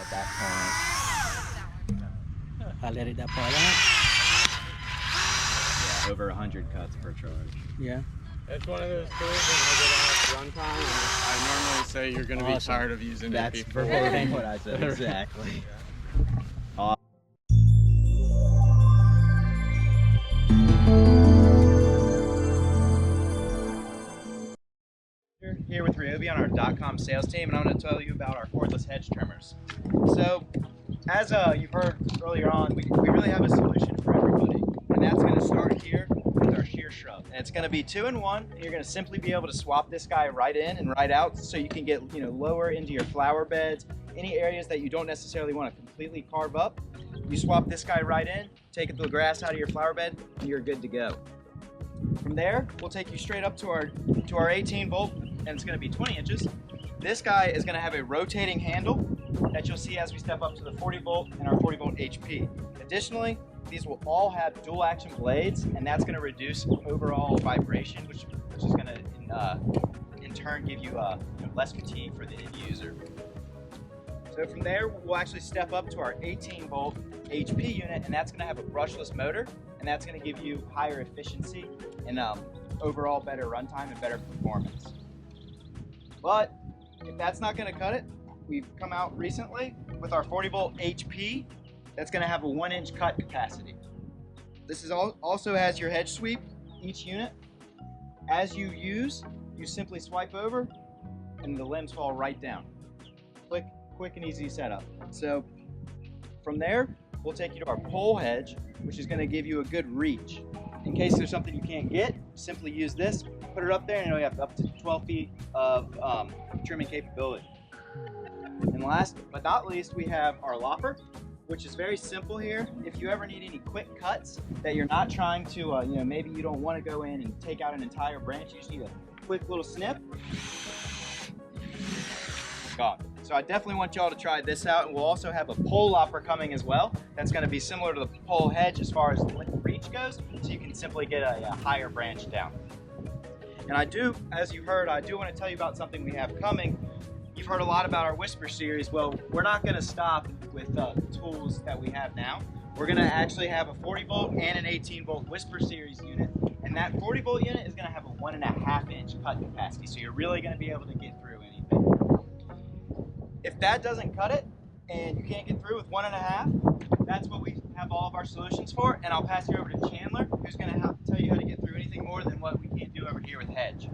at that point. Let that part out. Yeah, over 100 cuts per charge. Yeah. It's one of those tools when I get off runtime, and I normally say you're going to be tired of using it before. That's verbatim what I said, exactly. Here with RYOBI on our .com sales team, and I'm going to tell you about our cordless hedge trimmers. So, as you've heard earlier on, we really have a solution for everybody, and that's going to start here with our shear shrub. And it's going to be 2-in-1, and you're going to simply be able to swap this guy right in and right out, so you can get lower into your flower beds, any areas that you don't necessarily want to completely carve up. You swap this guy right in, take the grass out of your flower bed, and you're good to go. From there, we'll take you straight up to our 18-volt, and it's going to be 20 inches. This guy is going to have a rotating handle that you'll see as we step up to the 40-volt and our 40-volt HP. Additionally, these will all have dual action blades, and that's going to reduce overall vibration, which is going to in turn give you less fatigue for the end user. So from there, we'll actually step up to our 18-volt HP unit, and that's going to have a brushless motor, and that's going to give you higher efficiency and overall better runtime and better performance. But if that's not going to cut it, we've come out recently with our 40-volt HP that's going to have a 1-inch cut capacity. This is also has your hedge sweep, each unit. As you use, you simply swipe over and the limbs fall right down. Quick and easy setup. So from there, we'll take you to our pole hedge, which is going to give you a good reach. In case there's something you can't get, simply use this, put it up there, and you have up to 12 feet of trimming capability. And last but not least, we have our lopper, which is very simple here. If you ever need any quick cuts that you're not trying to, maybe you don't want to go in and take out an entire branch, you just need a quick little snip. Gone. So I definitely want y'all to try this out, and we'll also have a pole lopper coming as well. That's going to be similar to the pole hedge as far as reach goes, so you can simply get a higher branch down. And as you heard, I do want to tell you about something we have coming. You've heard a lot about our Whisper series. Well, we're not going to stop with the tools that we have now. We're going to actually have a 40-volt and an 18-volt Whisper series unit, and that 40-volt unit is going to have a 1.5-inch cut capacity, so you're really going to be able to get through anything. If that doesn't cut it, and you can't get through with 1.5, that's what we have all of our solutions for, and I'll pass you over to Chandler, who's going to tell you how to get through anything more than what we can't do over here with Hedge.